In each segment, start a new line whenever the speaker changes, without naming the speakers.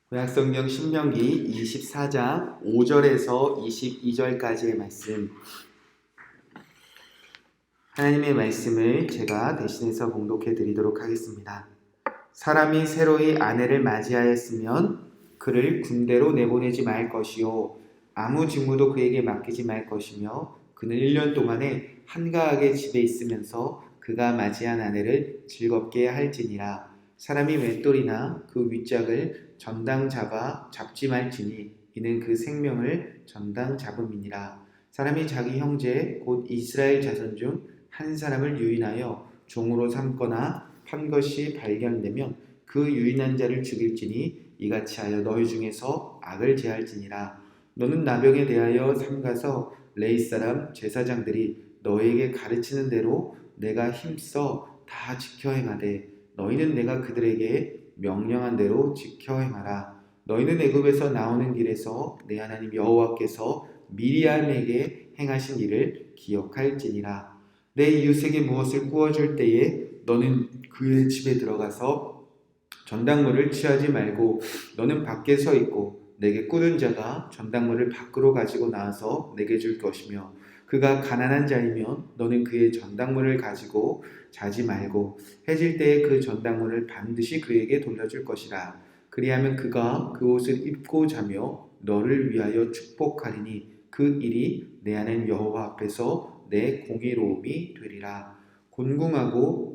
구약성경 신명기 24장 5절에서 22절까지의 말씀, 하나님의 말씀을 제가 대신해서 봉독해 드리도록 하겠습니다. 사람이 새로이 아내를 맞이하였으면 그를 군대로 내보내지 말 것이요 아무 직무도 그에게 맡기지 말 것이며 그는 1년 동안에 한가하게 집에 있으면서 그가 맞이한 아내를 즐겁게 할지니라. 사람이 맷돌이나 그 윗짝을 전당 잡지 말지니 이는 그 생명을 전당 잡음이니라. 사람이 자기 형제 곧 이스라엘 자손 중 한 사람을 유인하여 종으로 삼거나 판 것이 발견되면 그 유인한 자를 죽일지니 이같이 하여 너희 중에서 악을 제할지니라. 너는 나병에 대하여 삼가서 레위 사람 제사장들이 너에게 가르치는 대로 내가 힘써 다 지켜 행하되 너희는 내가 그들에게 명령한 대로 지켜 행하라. 너희는 애굽에서 나오는 길에서 내 하나님 여호와께서 미리암에게 행하신 일을 기억할지니라. 내 이웃에게 무엇을 구워줄 때에 너는 그의 집에 들어가서 전당물을 취하지 말고 너는 밖에 서 있고 내게 꾸는 자가 전당물을 밖으로 가지고 나와서 내게 줄 것이며 그가 가난한 자이면 너는 그의 전당물을 가지고 자지 말고 해질 때에 그 전당물을 반드시 그에게 돌려줄 것이라. 그리하면 그가 그 옷을 입고 자며 너를 위하여 축복하리니 그 일이 내 하나님 여호와 앞에서 내 공의로움이 되리라. 곤궁하고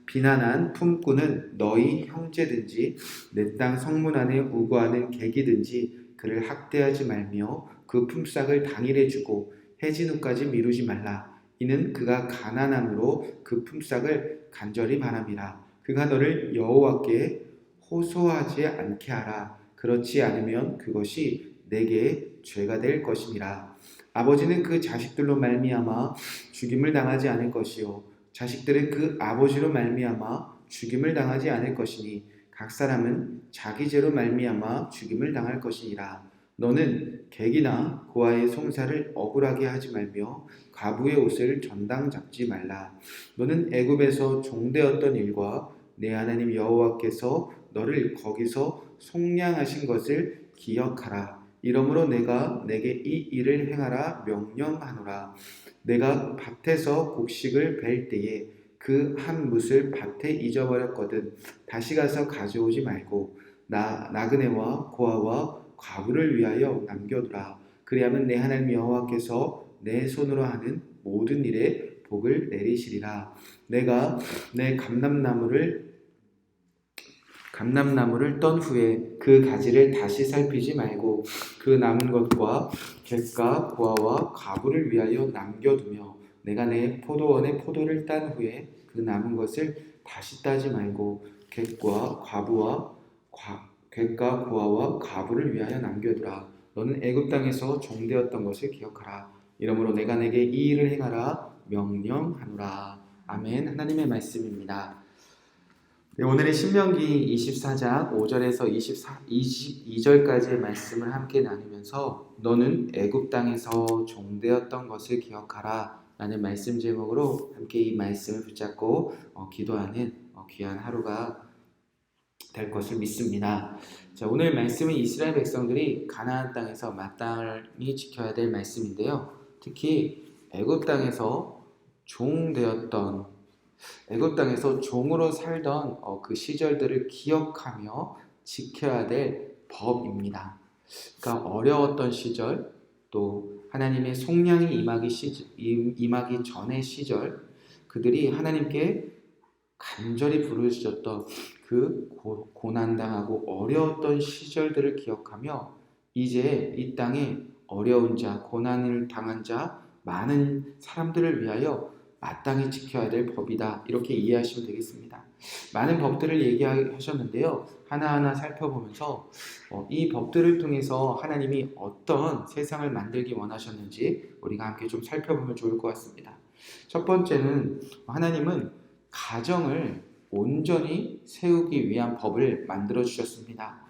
비난한 품꾼은 너희 형제든지 내 땅 성문 안에 우거하는 객이든지 그를 학대하지 말며 그 품삯을 당일에 주고 해진 후까지 미루지 말라. 이는 그가 가난함으로 그 품삯을 간절히 바람이라. 그가 너를 여호와께 호소하지 않게 하라. 그렇지 않으면 그것이 내게 죄가 될 것이니라. 아버지는 그 자식들로 말미암아 죽임을 당하지 않을 것이요 자식들은 그 아버지로 말미암아 죽임을 당하지 않을 것이니 각 사람은 자기 죄로 말미암아 죽임을 당할 것이니라. 너는 객이나 고아의 송사를 억울하게 하지 말며 과부의 옷을 전당 잡지 말라. 너는 애굽에서 종되었던 일과 내 하나님 여호와께서 너를 거기서 속량하신 것을 기억하라. 이러므로 내가 내게 이 일을 행하라 명령하노라. 내가 밭에서 곡식을 벨 때에 그 한 뭇을 밭에 잊어버렸거든 다시 가서 가져오지 말고 나그네와 고아와 과부를 위하여 남겨두라. 그리하면 내 하나님 여호와께서 내 손으로 하는 모든 일에 복을 내리시리라. 내가 내 감람나무를 떤 후에 그 가지를 다시 살피지 말고 그 남은 것과 객과 고아와 과부를 위하여 남겨두며 내가 내 포도원에 포도를 딴 후에 그 남은 것을 다시 따지 말고 객과 고아와 과부를 위하여 남겨두라. 너는 애굽 땅에서 종되었던 것을 기억하라. 이러므로 내가 내게 이 일을 행하라 명령하노라. 아멘. 하나님의 말씀입니다. 네, 오늘은 신명기 24장 5절에서 22절까지의 말씀을 함께 나누면서 너는 애굽 땅에서 종되었던 것을 기억하라 라는 말씀 제목으로 함께 이 말씀을 붙잡고 기도하는 귀한 하루가 될 것을 믿습니다. 자, 오늘 말씀은 이스라엘 백성들이 가나안 땅에서 마땅히 지켜야 될 말씀인데요. 특히 애굽 땅에서 종으로 살던 그 시절들을 기억하며 지켜야 될 법입니다. 그러니까 어려웠던 시절, 또 하나님의 속량이 임하기 전의 시절, 그들이 하나님께 간절히 부르짖었던 그 고난당하고 어려웠던 시절들을 기억하며 이제 이 땅에 어려운 자, 고난을 당한 자, 많은 사람들을 위하여 마땅히 지켜야 될 법이다. 이렇게 이해하시면 되겠습니다. 많은 법들을 얘기하셨는데요. 하나하나 살펴보면서 이 법들을 통해서 하나님이 어떤 세상을 만들기 원하셨는지 우리가 함께 좀 살펴보면 좋을 것 같습니다. 첫 번째는 하나님은 가정을 온전히 세우기 위한 법을 만들어 주셨습니다.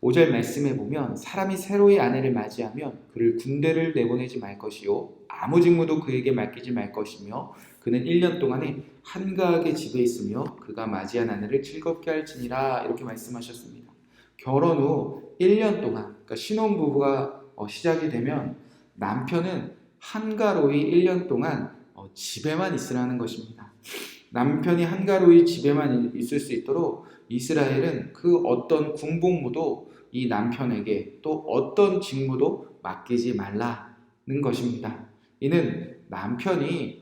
5절 말씀에 보면 사람이 새로이 아내를 맞이하면 그를 군대를 내보내지 말 것이요 아무 직무도 그에게 맡기지 말 것이며 그는 1년 동안에 한가하게 집에 있으며 그가 맞이한 아내를 즐겁게 할지니라. 이렇게 말씀하셨습니다. 결혼 후 1년 동안, 그러니까 신혼부부가 시작이 되면 남편은 한가로이 1년 동안 집에만 있으라는 것입니다. 남편이 한가로이 집에만 있을 수 있도록 이스라엘은 그 어떤 군복무도 이 남편에게 또 어떤 직무도 맡기지 말라는 것입니다. 이는 남편이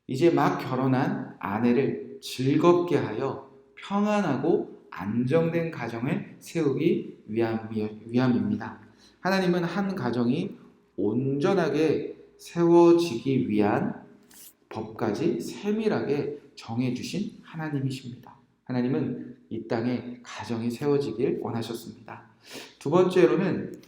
이제 막 결혼한 아내를 즐겁게 하여 평안하고 안정된 가정을 세우기 위함입니다. 하나님은 한 가정이 온전하게 세워지기 위한 법까지 세밀하게 정해주신 하나님이십니다. 하나님은 이 땅에 가정이 세워지길 원하셨습니다. 두 번째로는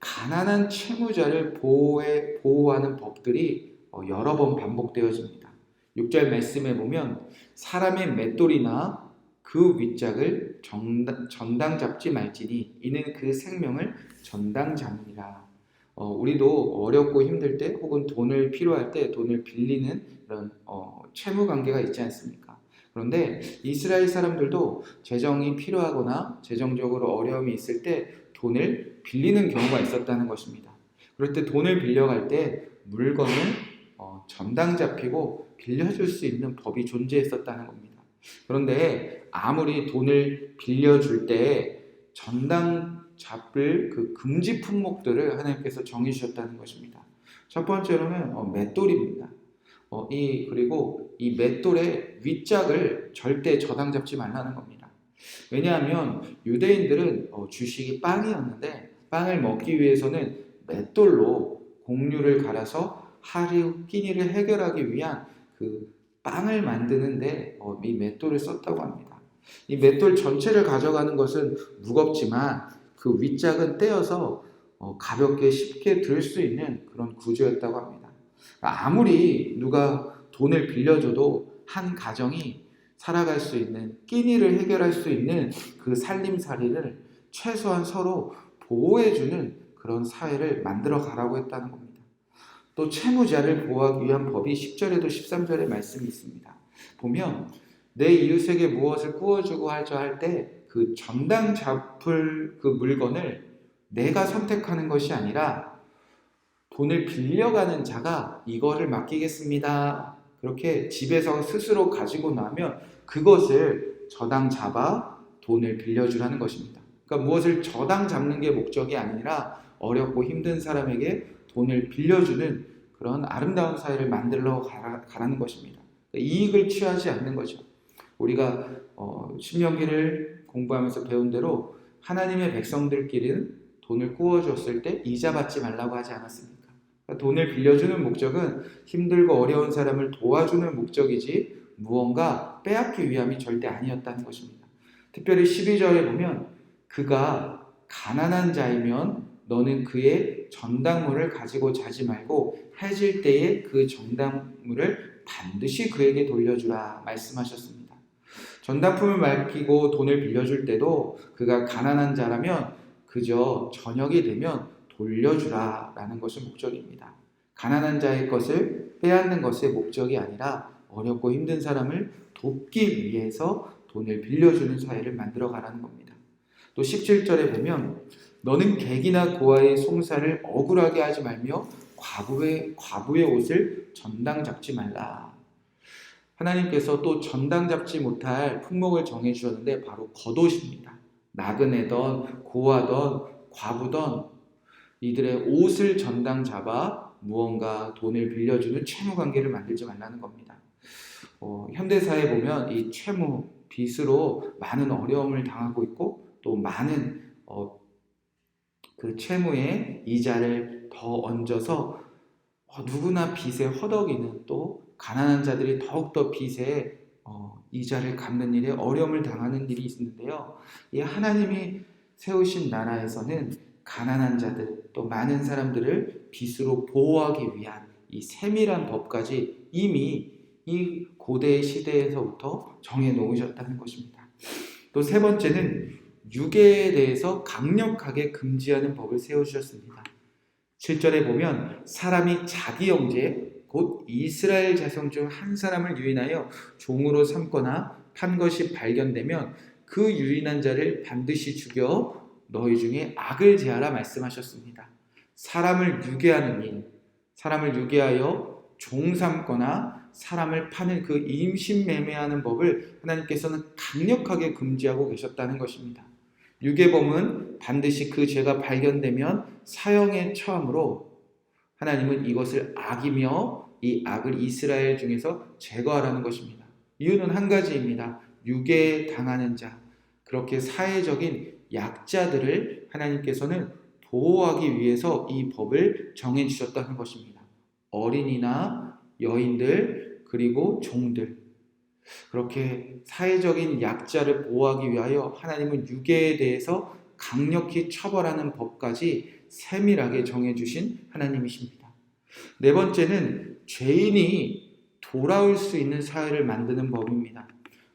가난한 채무자를 보호하는 법들이 여러 번 반복되어집니다. 6절 말씀에 보면 사람의 맷돌이나 그 윗짝을 전당 잡지 말지니 이는 그 생명을 전당 잡니라. 우리도 어렵고 힘들 때 혹은 돈을 필요할 때 돈을 빌리는 그런 채무 관계가 있지 않습니까? 그런데 이스라엘 사람들도 재정이 필요하거나 재정적으로 어려움이 있을 때 돈을 빌리는 경우가 있었다는 것입니다. 그럴 때 돈을 빌려갈 때 물건을 전당 잡히고 빌려줄 수 있는 법이 존재했었다는 겁니다. 그런데 아무리 돈을 빌려줄 때 전당 잡을 그 금지 품목들을 하나님께서 정해주셨다는 것입니다. 첫 번째로는 맷돌입니다. 그리고 이 맷돌의 윗짝을 절대 저당 잡지 말라는 겁니다. 왜냐하면 유대인들은 주식이 빵이었는데 빵을 먹기 위해서는 맷돌로 곡류를 갈아서 하루 끼니를 해결하기 위한 그 빵을 만드는데 이 맷돌을 썼다고 합니다. 이 맷돌 전체를 가져가는 것은 무겁지만 그 윗짝은 떼어서 가볍게 쉽게 들 수 있는 그런 구조였다고 합니다. 아무리 누가 돈을 빌려줘도 한 가정이 살아갈 수 있는 끼니를 해결할 수 있는 그 살림살이를 최소한 서로 보호해주는 그런 사회를 만들어 가라고 했다는 겁니다. 또 채무자를 보호하기 위한 법이 10절에도 13절에 말씀이 있습니다. 보면 내 이웃에게 무엇을 구워주고 하자 할 때 그 전당 잡을 그 물건을 내가 선택하는 것이 아니라 돈을 빌려가는 자가 이거를 맡기겠습니다. 그렇게 집에서 스스로 가지고 나면 그것을 저당 잡아 돈을 빌려주라는 것입니다. 그러니까 무엇을 저당 잡는 게 목적이 아니라 어렵고 힘든 사람에게 돈을 빌려주는 그런 아름다운 사회를 만들러 가라는 것입니다. 이익을 취하지 않는 거죠. 우리가 신명기를 공부하면서 배운 대로 하나님의 백성들끼리는 돈을 구워줬을 때 이자 받지 말라고 하지 않았습니까? 그러니까 돈을 빌려주는 목적은 힘들고 어려운 사람을 도와주는 목적이지 무언가 빼앗기 위함이 절대 아니었다는 것입니다. 특별히 12절에 보면 그가 가난한 자이면 너는 그의 전당물을 가지고 자지 말고 해질 때에 그 전당물을 반드시 그에게 돌려주라 말씀하셨습니다. 전당품을 맡기고 돈을 빌려줄 때도 그가 가난한 자라면 그저 저녁이 되면 돌려주라 라는 것이 목적입니다. 가난한 자의 것을 빼앗는 것의 목적이 아니라 어렵고 힘든 사람을 돕기 위해서 돈을 빌려주는 사회를 만들어 가라는 겁니다. 또 17절에 보면 너는 객이나 고아의 송사를 억울하게 하지 말며 과부의 옷을 전당 잡지 말라. 하나님께서 또 전당 잡지 못할 품목을 정해주셨는데 바로 겉옷입니다. 나그네던 고아던 과부던 이들의 옷을 전당 잡아 무언가 돈을 빌려주는 채무관계를 만들지 말라는 겁니다. 현대사에 보면 이 채무, 빚으로 많은 어려움을 당하고 있고 또 많은 그 채무의 이자를 더 얹어서 누구나 빚에 허덕이는 또 가난한 자들이 더욱더 빚에 이자를 갚는 일에 어려움을 당하는 일이 있는데요. 이 하나님이 세우신 나라에서는 가난한 자들 또 많은 사람들을 빚으로 보호하기 위한 이 세밀한 법까지 이미 이 고대 시대에서부터 정해 놓으셨다는 것입니다. 또 세 번째는 유괴에 대해서 강력하게 금지하는 법을 세워주셨습니다. 7절에 보면 사람이 자기 형제 곧 이스라엘 자손 중 한 사람을 유인하여 종으로 삼거나 판 것이 발견되면 그 유인한 자를 반드시 죽여 너희 중에 악을 제하라 말씀하셨습니다. 사람을 유괴하는 일, 사람을 유괴하여 종 삼거나 사람을 파는 그 임신매매하는 법을 하나님께서는 강력하게 금지하고 계셨다는 것입니다. 유괴범은 반드시 그 죄가 발견되면 사형에 처함으로 하나님은 이것을 악이며 이 악을 이스라엘 중에서 제거하라는 것입니다. 이유는 한 가지입니다. 유괴당하는 자, 그렇게 사회적인 약자들을 하나님께서는 보호하기 위해서 이 법을 정해주셨다는 것입니다. 어린이나 여인들 그리고 종들, 그렇게 사회적인 약자를 보호하기 위하여 하나님은 유괴에 대해서 강력히 처벌하는 법까지 세밀하게 정해주신 하나님이십니다. 네 번째는 죄인이 돌아올 수 있는 사회를 만드는 법입니다.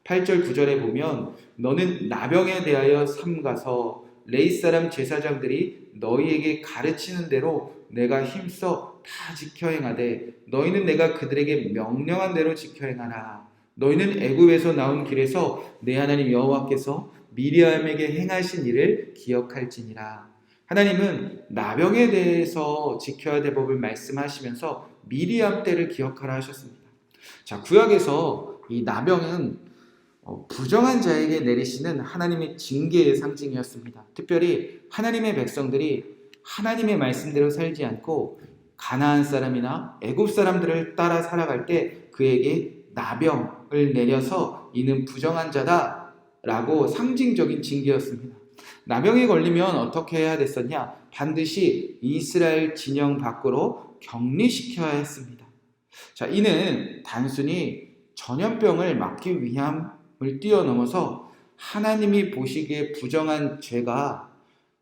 8절 9절에 보면 너는 나병에 대하여 삼가서 레위 사람 제사장들이 너희에게 가르치는 대로 내가 힘써 다 지켜 행하되 너희는 내가 그들에게 명령한 대로 지켜 행하라. 너희는 애굽에서 나온 길에서 내 하나님 여호와께서 미리암에게 행하신 일을 기억할지니라. 하나님은 나병에 대해서 지켜야 될 법을 말씀하시면서 미리암 때를 기억하라 하셨습니다. 자, 구약에서 이 나병은 부정한 자에게 내리시는 하나님의 징계의 상징이었습니다. 특별히 하나님의 백성들이 하나님의 말씀대로 살지 않고 가나안 사람이나 애굽 사람들을 따라 살아갈 때 그에게 나병을 내려서 이는 부정한 자다라고 상징적인 징계였습니다. 나병에 걸리면 어떻게 해야 됐었냐? 반드시 이스라엘 진영 밖으로 격리시켜야 했습니다. 자, 이는 단순히 전염병을 막기 위함을 뛰어넘어서 하나님이 보시기에 부정한 죄가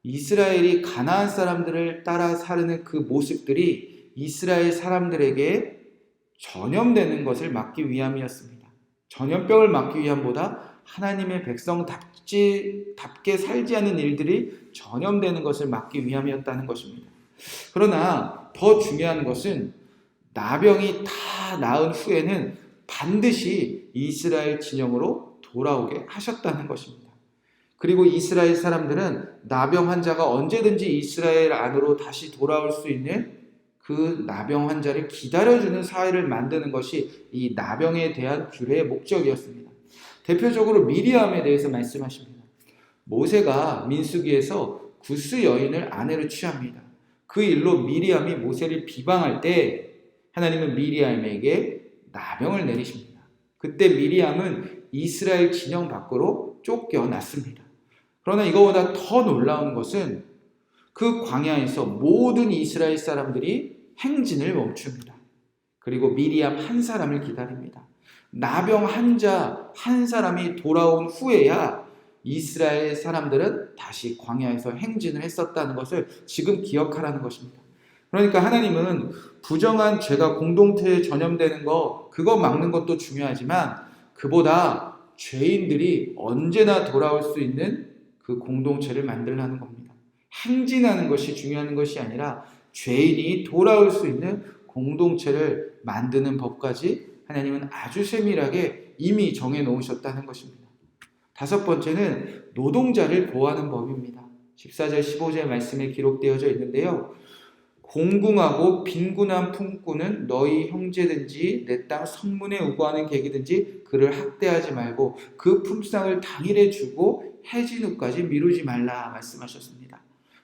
이스라엘이 가나안 사람들을 따라 사는 그 모습들이 이스라엘 사람들에게 전염되는 것을 막기 위함이었습니다. 전염병을 막기 위함보다 하나님의 백성답게 살지 않는 일들이 전염되는 것을 막기 위함이었다는 것입니다. 그러나 더 중요한 것은 나병이 다 나은 후에는 반드시 이스라엘 진영으로 돌아오게 하셨다는 것입니다. 그리고 이스라엘 사람들은 나병 환자가 언제든지 이스라엘 안으로 다시 돌아올 수 있는 그 나병 환자를 기다려주는 사회를 만드는 것이 이 나병에 대한 규례의 목적이었습니다. 대표적으로 미리암에 대해서 말씀하십니다. 모세가 민수기에서 구스 여인을 아내로 취합니다. 그 일로 미리암이 모세를 비방할 때 하나님은 미리암에게 나병을 내리십니다. 그때 미리암은 이스라엘 진영 밖으로 쫓겨났습니다. 그러나 이거보다 더 놀라운 것은 그 광야에서 모든 이스라엘 사람들이 행진을 멈춥니다. 그리고 미리암 한 사람을 기다립니다. 나병 환자 한 사람이 돌아온 후에야 이스라엘 사람들은 다시 광야에서 행진을 했었다는 것을 지금 기억하라는 것입니다. 그러니까 하나님은 부정한 죄가 공동체에 전염되는 그거 막는 것도 중요하지만 그보다 죄인들이 언제나 돌아올 수 있는 그 공동체를 만들라는 겁니다. 행진하는 것이 중요한 것이 아니라 죄인이 돌아올 수 있는 공동체를 만드는 법까지 하나님은 아주 세밀하게 이미 정해 놓으셨다는 것입니다. 다섯 번째는 노동자를 보호하는 법입니다. 14절 15절 말씀에 기록되어져 있는데요. 공궁하고 빈군한 품꾼은 너희 형제든지 내 땅 성문에 우거하는 객이든지 그를 학대하지 말고 그 품삯을 당일에 주고 해진 후까지 미루지 말라 말씀하셨습니다.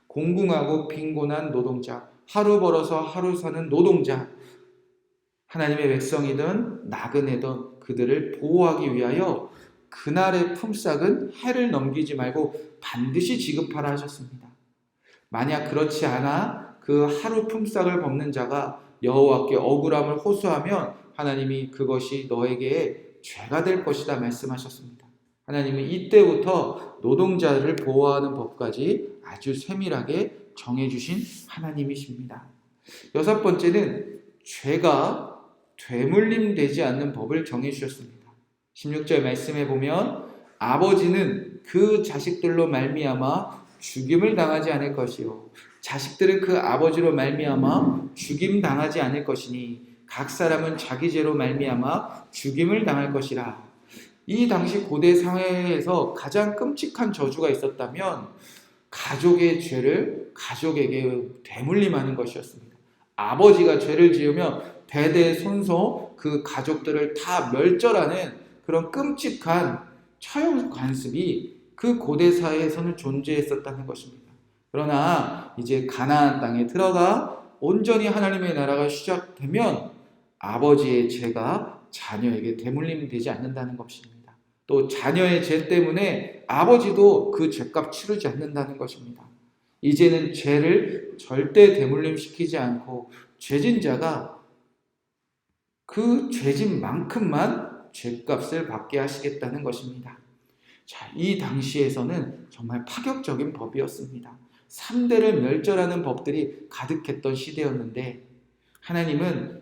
공궁하고 빈곤한 노동자, 하루 벌어서 하루 사는 노동자, 하나님의 백성이든 나그네든 그들을 보호하기 위하여 그날의 품삯은 해를 넘기지 말고 반드시 지급하라 하셨습니다. 만약 그렇지 않아 그 하루 품삯을 벗는 자가 여호와께 억울함을 호소하면 하나님이 그것이 너에게 죄가 될 것이다 말씀하셨습니다. 하나님은 이때부터 노동자를 보호하는 법까지 아주 세밀하게 정해주신 하나님이십니다. 여섯 번째는 죄가 되물림되지 않는 법을 정해주셨습니다. 16절 말씀에 보면 아버지는 그 자식들로 말미암아 죽임을 당하지 않을 것이요 자식들은 그 아버지로 말미암아 죽임 당하지 않을 것이니 각 사람은 자기 죄로 말미암아 죽임을 당할 것이라. 이 당시 고대 사회에서 가장 끔찍한 저주가 있었다면 가족의 죄를 가족에게 되물림하는 것이었습니다. 아버지가 죄를 지으면 대대손손 그 가족들을 다 멸절하는 그런 끔찍한 처형 관습이 그 고대 사회에서는 존재했었다는 것입니다. 그러나 이제 가나안 땅에 들어가 온전히 하나님의 나라가 시작되면 아버지의 죄가 자녀에게 대물림되지 않는다는 것입니다. 또 자녀의 죄 때문에 아버지도 그 죄값 치르지 않는다는 것입니다. 이제는 죄를 절대 대물림시키지 않고 죄진 자가 그 죄진 만큼만 죄값을 받게 하시겠다는 것입니다. 자, 이 당시에서는 정말 파격적인 법이었습니다. 3대를 멸절하는 법들이 가득했던 시대였는데 하나님은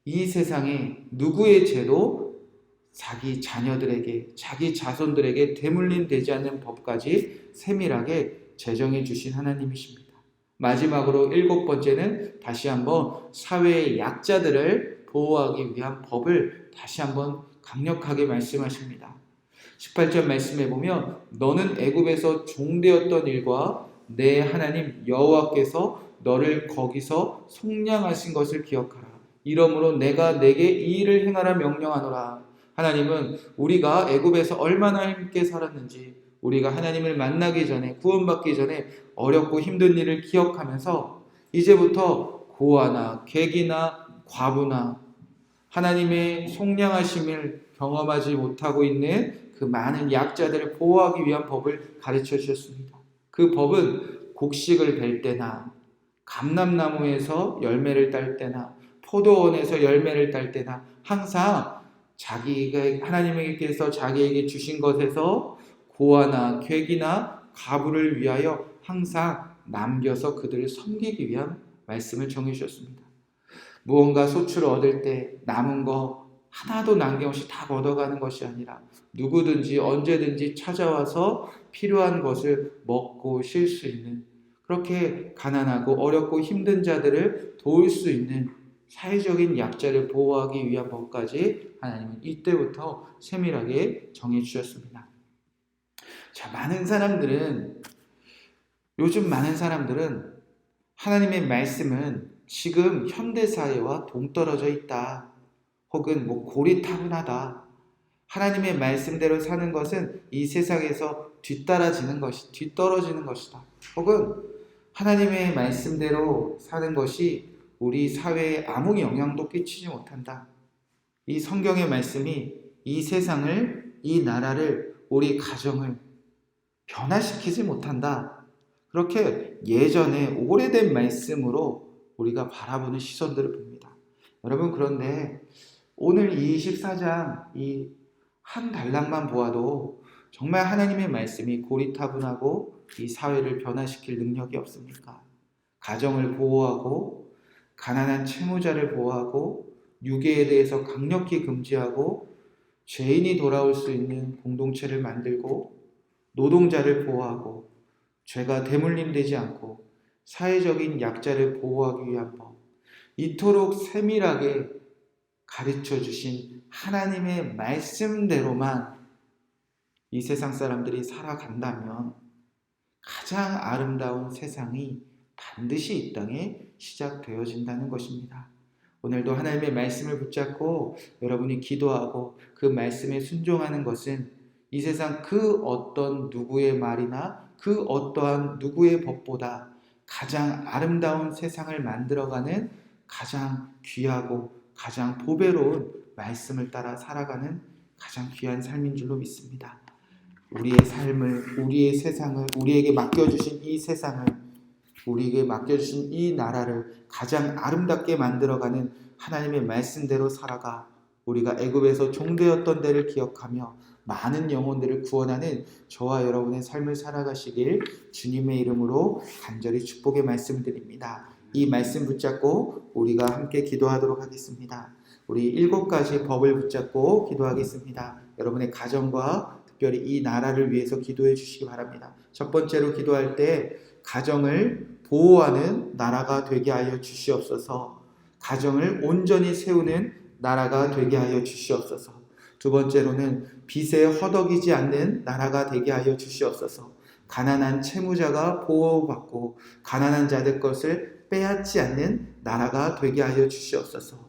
이 세상에 누구의 죄도 자기 자녀들에게, 자기 자손들에게 대물림되지 않는 법까지 세밀하게 제정해 주신 하나님이십니다. 마지막으로 7번째는 다시 한번 사회의 약자들을 보호하기 위한 법을 다시 한번 강력하게 말씀하십니다. 18절 말씀해 보면 너는 애굽에서 종되었던 일과 내 하나님 여호와께서 너를 거기서 속량하신 것을 기억하라. 이러므로 내가 내게 이 일을 행하라 명령하노라. 하나님은 우리가 애굽에서 얼마나 함께 살았는지, 우리가 하나님을 만나기 전에, 구원받기 전에 어렵고 힘든 일을 기억하면서 이제부터 고아나 객이나 과부나 하나님의 속량하심을 경험하지 못하고 있는 그 많은 약자들을 보호하기 위한 법을 가르쳐 주셨습니다. 그 법은 곡식을 벨 때나 감람나무에서 열매를 딸 때나 포도원에서 열매를 딸 때나 항상 자기가 하나님께서 자기에게 주신 것에서 고아나 객이나 과부를 위하여 항상 남겨서 그들을 섬기기 위한 말씀을 정해 주셨습니다. 무언가 소출을 얻을 때 남은 거 하나도 남김없이 다 걷어가는 것이 아니라 누구든지 언제든지 찾아와서 필요한 것을 먹고 쉴 수 있는, 그렇게 가난하고 어렵고 힘든 자들을 도울 수 있는 사회적인 약자를 보호하기 위한 법까지 하나님은 이때부터 세밀하게 정해 주셨습니다. 자, 요즘 많은 사람들은 하나님의 말씀은 지금 현대사회와 동떨어져 있다, 혹은 고리타분하다, 하나님의 말씀대로 사는 것은 이 세상에서 뒤떨어지는 것이다, 혹은 하나님의 말씀대로 사는 것이 우리 사회에 아무 영향도 끼치지 못한다. 이 성경의 말씀이 이 세상을, 이 나라를, 우리 가정을 변화시키지 못한다. 그렇게 예전에 오래된 말씀으로 우리가 바라보는 시선들을 봅니다. 여러분, 그런데 오늘 이 24장 이 한 단락만 보아도 정말 하나님의 말씀이 고리타분하고 이 사회를 변화시킬 능력이 없습니까? 가정을 보호하고 가난한 채무자를 보호하고 유괴에 대해서 강력히 금지하고 죄인이 돌아올 수 있는 공동체를 만들고 노동자를 보호하고 죄가 대물림되지 않고 사회적인 약자를 보호하기 위한 법, 이토록 세밀하게 가르쳐 주신 하나님의 말씀대로만 이 세상 사람들이 살아간다면 가장 아름다운 세상이 반드시 이 땅에 시작되어진다는 것입니다. 오늘도 하나님의 말씀을 붙잡고 여러분이 기도하고 그 말씀에 순종하는 것은 이 세상 그 어떤 누구의 말이나 그 어떠한 누구의 법보다 가장 아름다운 세상을 만들어가는 가장 귀하고 가장 보배로운 말씀을 따라 살아가는 가장 귀한 삶인 줄로 믿습니다. 우리의 삶을, 우리의 세상을, 우리에게 맡겨주신 이 세상을, 우리에게 맡겨주신 이 나라를 가장 아름답게 만들어가는 하나님의 말씀대로 살아가 우리가 애굽에서 종되었던 때를 기억하며 많은 영혼들을 구원하는 저와 여러분의 삶을 살아가시길 주님의 이름으로 간절히 축복의 말씀을 드립니다. 이 말씀 붙잡고 우리가 함께 기도하도록 하겠습니다. 우리 7가지 법을 붙잡고 기도하겠습니다. 여러분의 가정과 특별히 이 나라를 위해서 기도해 주시기 바랍니다. 첫 번째로 기도할 때 가정을 보호하는 나라가 되게 하여 주시옵소서. 가정을 온전히 세우는 나라가 되게 하여 주시옵소서. 두 번째로는 빚에 허덕이지 않는 나라가 되게 하여 주시옵소서. 가난한 채무자가 보호받고 가난한 자들 것을 빼앗지 않는 나라가 되게 하여 주시옵소서.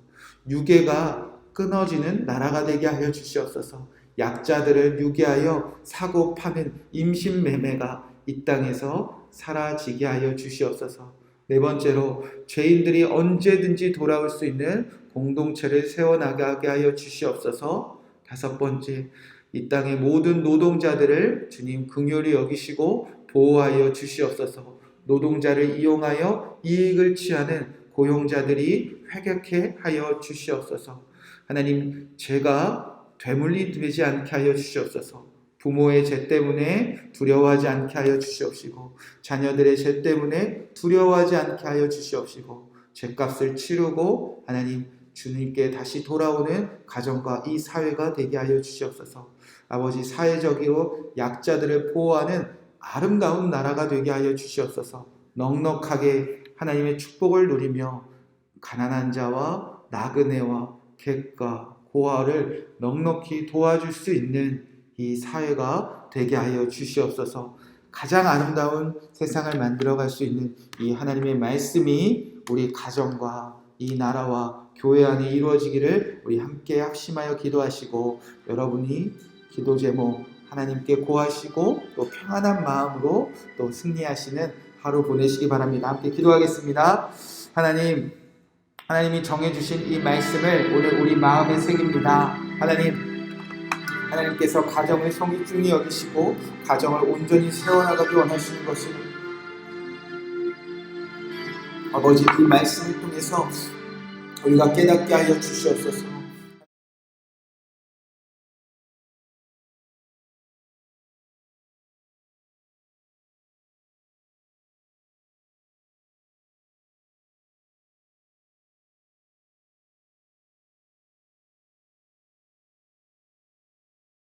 유괴가 끊어지는 나라가 되게 하여 주시옵소서. 약자들을 유괴하여 사고 파는 임신매매가 이 땅에서 사라지게 하여 주시옵소서. 네 번째로 죄인들이 언제든지 돌아올 수 있는 공동체를 세워나가게 하여 주시옵소서. 다섯 번째, 이 땅의 모든 노동자들을 주님 긍휼히 여기시고 보호하여 주시옵소서. 노동자를 이용하여 이익을 취하는 고용자들이 회개케 하여 주시옵소서. 하나님, 죄가 되물이 되지 않게 하여 주시옵소서. 부모의 죄 때문에 두려워하지 않게 하여 주시옵시고 자녀들의 죄 때문에 두려워하지 않게 하여 주시옵시고 죄값을 치르고 하나님 주님께 다시 돌아오는 가정과 이 사회가 되게 하여 주시옵소서. 아버지, 사회적으로 약자들을 보호하는 아름다운 나라가 되게 하여 주시옵소서. 넉넉하게 하나님의 축복을 누리며 가난한 자와 나그네와 객과 고아를 넉넉히 도와줄 수 있는 이 사회가 되게 하여 주시옵소서. 가장 아름다운 세상을 만들어갈 수 있는 이 하나님의 말씀이 우리 가정과 이 나라와 교회 안에 이루어지기를 우리 함께 합심하여 기도하시고 여러분이 기도 제목 하나님께 고하시고 또 평안한 마음으로 또 승리하시는 하루 보내시기 바랍니다. 함께 기도하겠습니다. 하나님이 정해주신 이 말씀을 오늘 우리 마음에 새깁니다. 하나님께서 가정을 성중히 여기시고 가정을 온전히 세워나가기 원하시는 것을 아버지 이 말씀을 통해서 우리가 깨닫게 하여 주시옵소서.